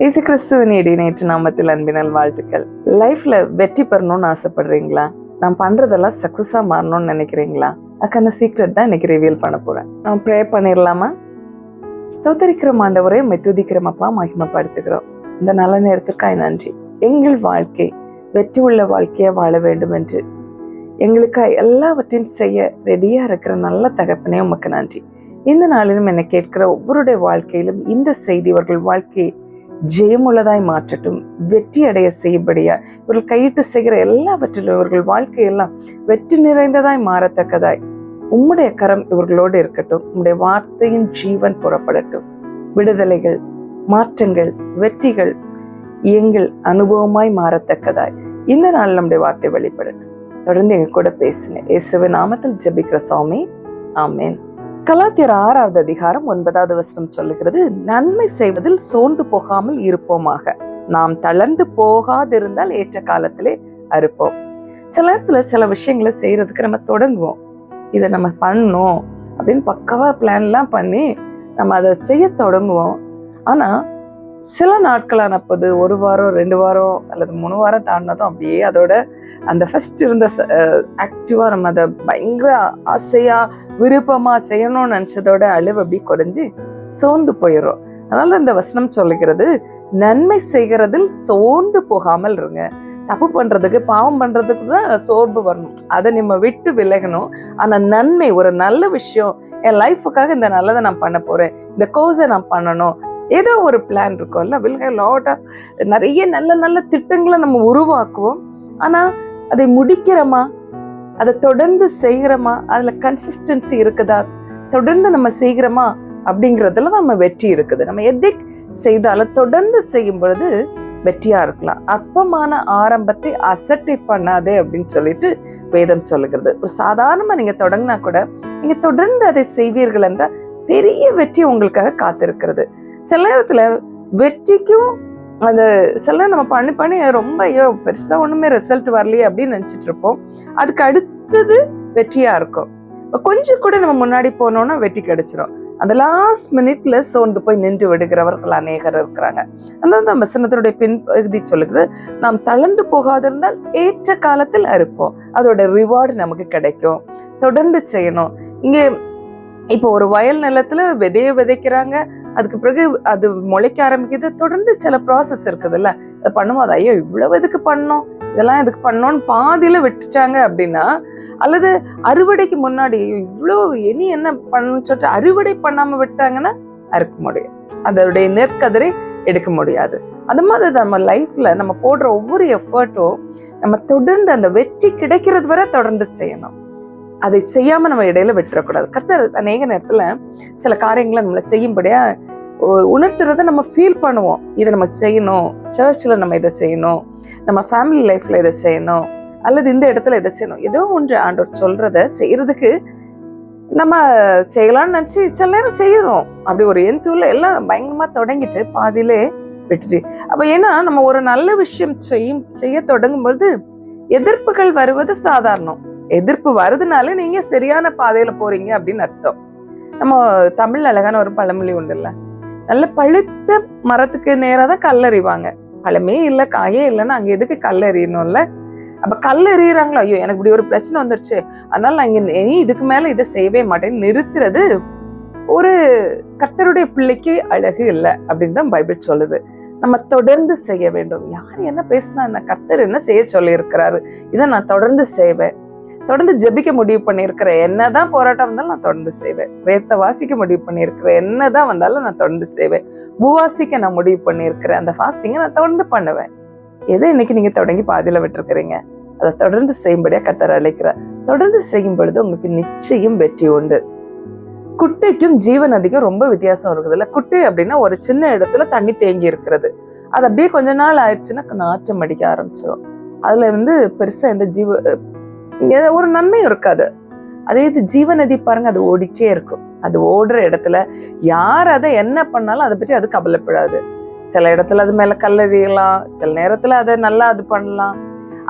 இயேசு கிறிஸ்துவின் இடைநேற்று நாமத்தில் அன்பினால் வாழ்த்துக்கள். லைஃப்ல வெற்றி பெறணும்னு ஆசைப்படுறீங்களா? நான் பண்றதெல்லாம் சக்சஸா மாறணும்னு நினைக்கிறீங்களா? அதுக்கான சீக்ரெட் தான் இன்னைக்கு ரிவீல் பண்ண போறேன். நான் ப்ரே பண்ணிடலாமா? ஸ்தோத்தரிக்கிறோம் ஆண்டவரே, துதிக்கிறோம் அப்பா, மகிமைப்படுத்துகிறோம். இந்த நல்ல நேரத்திற்காக நன்றி. எங்கள் வாழ்க்கை வெற்றி உள்ள வாழ்க்கையா வாழ வேண்டும் என்று எங்களுக்காக எல்லாவற்றையும் செய்ய ரெடியா இருக்கிற நல்ல தகப்பனே உமக்கு நன்றி. இந்த நாளிலும் என்னை கேட்கிற ஒவ்வொருடைய வாழ்க்கையிலும் இந்த செய்தி இவர்கள் வாழ்க்கையை ஜெயமுள்ளதாய் மாற்றட்டும், வெற்றி அடைய செய்யபடியா இவர்கள் கையிட்டு செய்கிற எல்லாவற்றிலும் இவர்கள் வாழ்க்கையெல்லாம் வெற்றி நிறைந்ததாய் மாறத்தக்கதாய் உம்முடைய கரம் இவர்களோடு இருக்கட்டும். உம்முடைய வார்த்தையின் ஜீவன் புறப்படட்டும். விடுதலைகள், மாற்றங்கள், வெற்றிகள் எங்கள் அனுபவமாய் மாறத்தக்கதாய் இந்த நாள் நம்முடைய வார்த்தை வெளிப்படட்டும். தொடர்ந்து எங்க கூட பேசுங்க. இயேசுவின் நாமத்தில் ஜெபிக்கிற சுவாமி, ஆமேன். கலாத்தியர் 6வது அதிகாரம் 9வது வசனம் சொல்லுகிறது, நன்மை செய்வதில் சோர்ந்து போகாமல் இருப்போமாக, நாம் தளர்ந்து போகாதிருந்தால் ஏற்ற காலத்திலே அறுப்போம். சில நேரத்துல சில விஷயங்களை செய்யறதுக்கு நம்ம தொடங்குவோம். இதை நம்ம பண்ணணும் அப்படின்னு பக்கவா பிளான் எல்லாம் பண்ணி நம்ம அதை செய்ய தொடங்குவோம். ஆனா சில நாட்கள் அனுப்புது, 1 வாரம் 2 வாரம் அல்லது 3 வாரம் தாண்டினதும் அப்படியே அதோட அந்த ஃபர்ஸ்ட் இருந்த ஆக்டிவா நம்ம அதை பயங்கர ஆசையா விருப்பமா செய்யணும்னு நினைச்சதோட அளவு அப்படி குறைஞ்சி சோர்ந்து போயிடும். அதனால இந்த வசனம் சொல்லுகிறது, நன்மை செய்கிறதில் சோர்ந்து போகாமல் இருங்க. தப்பு பண்றதுக்கு, பாவம் பண்றதுக்கு தான் சோர்வு வரணும், அதை நம்ம விட்டு விலகணும். ஆனா நன்மை, ஒரு நல்ல விஷயம், என் லைஃபுக்காக இந்த நல்லதை நான் பண்ண போறேன், இந்த கோர்ஸை நான் பண்ணணும், ஏதோ ஒரு பிளான் இருக்கும்ல, நிறைய நல்ல நல்ல திட்டங்களை நம்ம உருவாக்குவோம். ஆனா அதை முடிக்கிறோமா, அதை தொடர்ந்து செய்கிறோமா, அதுல கன்சிஸ்டன்சி இருக்குதா, தொடர்ந்து நம்ம செய்கிறோமா அப்படிங்கிறதுல நம்ம வெற்றி இருக்குது. நம்ம எதை செய்தாலும் தொடர்ந்து செய்யும் பொழுது வெற்றியா இருக்கலாம். அற்பமான ஆரம்பத்தை அசட்டை பண்ணாதே அப்படின்னு சொல்லிட்டு வேதம் சொல்லுகிறது. ஒரு சாதாரணமா நீங்க தொடங்கினா கூட நீங்க தொடர்ந்து அதை செய்வீர்கள் என்றால் பெரிய வெற்றி உங்களுக்காக காத்திருக்கிறது. சில நேரத்துல வெற்றிக்கும் அந்த சில நம்ம பண்ணி பண்ணி ரொம்ப பெருசா ஒண்ணுமே ரிசல்ட் வரலையே அப்படின்னு நினைச்சிட்டு இருப்போம். அதுக்கு அடுத்தது வெற்றியா இருக்கும். கொஞ்சம் கூட நம்ம முன்னாடி போனோம்னா வெற்றி கிடைச்சிடும். அந்த லாஸ்ட் மினிட்ல சோர்ந்து போய் நின்று விடுகிறவர்கள் அநேகர் இருக்கிறாங்க. அந்த வசனத்தினுடைய பின்பகுதி சொல்லுகிறது, நாம் தளர்ந்து போகாதிருந்தால் ஏற்ற காலத்தில் அறுப்போம், அதோட ரிவார்டு நமக்கு கிடைக்கும். தொடர்ந்து செய்யணும். இங்க இப்போ ஒரு வயல் நிலத்துல விதைய விதைக்கிறாங்க, அதுக்கு பிறகு அது முளைக்க ஆரம்பிக்குது. தொடர்ந்து சில ப்ராசஸ் இருக்குதுல்ல, அதை பண்ணும்போது ஐயோ இவ்வளவு எதுக்கு பண்ணோம், இதெல்லாம் எதுக்கு பண்ணோன்னு பாதியில விட்டுட்டாங்க அப்படின்னா, அல்லது அறுவடைக்கு முன்னாடி இவ்வளோ இனி என்ன பண்ணணும்னு சொல்லிட்டு அறுவடை பண்ணாம விட்டாங்கன்னா அறுக்க முடியும், அதோடைய நெற்கதிரை எடுக்க முடியாது. அந்த மாதிரி நம்ம லைஃப்ல நம்ம போடுற ஒவ்வொரு எஃபர்ட்டும் நம்ம தொடர்ந்து அந்த வெற்றி கிடைக்கிறது வரை தொடர்ந்து செய்யணும். அதை செய்யாம நம்ம இடையில விட்டுறக்கூடாது. கர்த்தர் அநேக நேரத்துல சில காரியங்களை நம்மளை செய்யும்படியா உணர்த்துறத நம்ம ஃபீல் பண்ணுவோம். இதை நம்ம செய்யணும், சர்ச்சில் நம்ம இதை செய்யணும், நம்ம ஃபேமிலி லைஃப்ல இதை செய்யணும், அல்லது இந்த இடத்துல இதை செய்யணும், ஏதோ ஒன்று ஆண்டவர் சொல்றத செய்யறதுக்கு நம்ம செய்யலாம்னு நினைச்சு சில நேரம் செய்யறோம். அப்படி ஒரு எந்தூர்ல எல்லாம் பயங்கரமா தொடங்கிட்டு பாதியிலே விட்டுட்டு, அப்ப ஏன்னா நம்ம ஒரு நல்ல விஷயம் செய்ய தொடங்கும் பொழுது எதிர்ப்புகள் வருவது சாதாரணம். எதிர்ப்பு வருதுனால நீங்க சரியான பாதையில போறீங்க அப்படின்னு அர்த்தம். நம்ம தமிழ்ல அழகான ஒரு பழமொழி உண்டு இல்ல, நல்ல பழுத்த மரத்துக்கு நேரா தான் கல்லறிவாங்க, பழமே இல்ல காயே இல்லைன்னா அங்க எதுக்கு கல்லெறியணும்ல. அப்ப கல்லெறியறாங்களோ, ஐயோ எனக்கு இப்படி ஒரு பிரச்சனை வந்துருச்சு அதனால நான் இனி இதுக்கு மேல இதை செய்யவே மாட்டேன்னு நிறுத்துறது ஒரு கர்த்தருடைய பிள்ளைக்கு அழகு இல்லை அப்படின்னு தான் பைபிள் சொல்லுது. நம்ம தொடர்ந்து செய்ய வேண்டும். யார் என்ன பேசினா என்ன, கர்த்தர் என்ன செய்ய சொல்லி இருக்கிறாரு, இதை நான் தொடர்ந்து செய்வேன். தொடர்ந்து ஜெபிக்க முடிவு பண்ணியிருக்கிற என்னதான் போராட்டம் வந்தாலும் நான் தொடர்ந்து செய்வேன். வேதத்தை வாசிக்க முடிவு பண்ணியிருக்கிற என்னதான் வந்தாலும் நான் தொடர்ந்து செய்வேன். உபவாசிக்க நான் முடிவு பண்ணியிருக்கிறேன், அந்த ஃபாஸ்டிங்கை நான் தொடர்ந்து பண்ணுவேன். எதை இன்னைக்கு நீங்க தொடங்கி பாதியில விட்டுருக்கிறீங்க, அதை தொடர்ந்து செய்யும்படியா கர்த்தர் அழைக்கிறார். தொடர்ந்து செய்யும் பொழுது உங்களுக்கு நிச்சயம் வெற்றி உண்டு. குட்டைக்கும் ஜீவ நதிக்கும் ரொம்ப வித்தியாசம் இருக்குது இல்ல. குட்டை அப்படின்னா ஒரு சின்ன இடத்துல தண்ணி தேங்கி இருக்கிறது, அது அப்படியே கொஞ்ச நாள் ஆயிடுச்சுன்னா நாற்றம் அடிக்க ஆரம்பிச்சிடும். அதுல பெருசா எந்த ஒரு நன்மையும் இருக்காது. அதே இது ஜீவ நதி பாருங்க, அது ஓடிச்சே இருக்கும். அது ஓடுற இடத்துல யார் அதை என்ன பண்ணாலும் அதை பற்றி அது கவலைப்படாது. சில இடத்துல அது மேல கல்லெறியலாம், சில நேரத்துல அதை நல்லா அது பண்ணலாம்.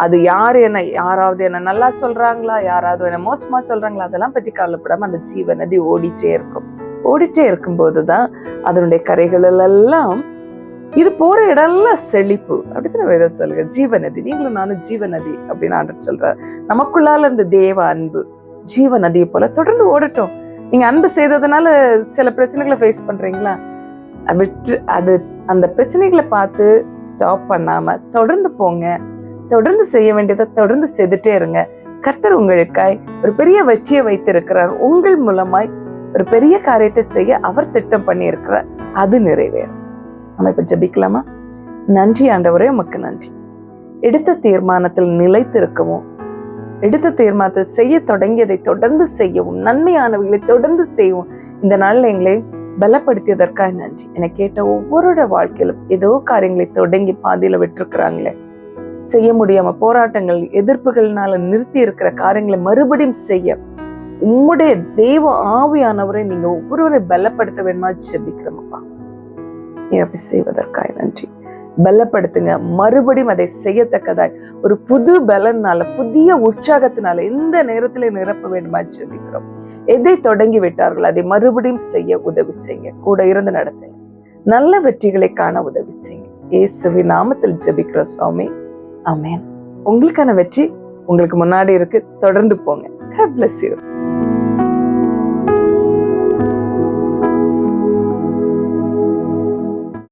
அது யாராவது என்ன நல்லா சொல்றாங்களா, யாராவது என்ன மோசமா சொல்றாங்களா, அதெல்லாம் பற்றி கவலைப்படாம அந்த ஜீவ நதி ஓடிட்டே இருக்கும். ஓடிட்டே இருக்கும்போதுதான் அதனுடைய கரைகள் எல்லாம் இது போற இடம்லாம் செழிப்பு அப்படின்னு வேதம் சொல்லுங்க. ஜீவநதி, நீங்களும் நானும் ஜீவநதி அப்படின்னு ஆண்டவர் சொல்றாரு. நமக்குள்ளால இருந்த தேவ அன்பு ஜீவ நதியை போல தொடர்ந்து ஓடட்டும். நீங்க அன்பு செய்ததுனால சில பிரச்சனைகளை ஃபேஸ் பண்றீங்களா, விட்டு அது அந்த பிரச்சனைகளை பார்த்து ஸ்டாப் பண்ணாம தொடர்ந்து போங்க. தொடர்ந்து செய்ய வேண்டியதை தொடர்ந்து செய்துட்டே இருங்க. கர்த்தர் உங்களுக்காய் ஒரு பெரிய வெற்றியை வைத்திருக்கிறார். உங்கள் மூலமாய் ஒரு பெரிய காரியத்தை செய்ய அவர் திட்டம் பண்ணி இருக்கிறார். அது நிறைவேறும். நம்ம இப்ப ஜெபிக்கலாமா? நன்றி ஆண்டவரே, உமக்கு நன்றி. எடுத்த தீர்மானத்தில் நிலைத்திருக்கவும், எடுத்த தீர்மானத்தை செய்ய தொடங்கியதை தொடர்ந்து செய்யவும், நன்மையானவைகளை தொடர்ந்து செய்யவும் இந்த நாளில் எங்களை பலப்படுத்தியதற்காக நன்றி. என்னை கேட்ட ஒவ்வொருட வாழ்க்கையிலும் ஏதோ காரியங்களை தொடங்கி பாதியில விட்டுருக்கிறாங்களே, செய்ய முடியாம போராட்டங்கள் எதிர்ப்புகள்னால நிறுத்தி இருக்கிற காரியங்களை மறுபடியும் செய்ய உம்முடைய தேவ ஆவியானவரை நீங்க ஒவ்வொருவரை பலப்படுத்த வேணுமா ஜெபிக்கிறோம்ப்பா. அப்படி செய்வதற்காக நன்றி. பலப்படுத்துங்க, மறுபடியும் அதை செய்யத்தக்கதாய் ஒரு புது பலனால, புதிய உற்சாகத்தினால இந்த நேரத்துல நிரப்ப வேண்டுமா ஜெபிக்கிறோம். எதை தொடங்கி விட்டார்களோ அதை மறுபடியும் செய்ய உதவி செய்யுங்க. கூட இருந்து நடத்துங்க. நல்ல வெற்றிகளை காண உதவி செய்யுங்க. இயேசுவின் நாமத்தில் ஜெபிக்கிறோம் சுவாமி. ஆமென். உங்களுக்கான வெற்றி உங்களுக்கு முன்னாடி இருக்கு. தொடர்ந்து போங்க. God bless you.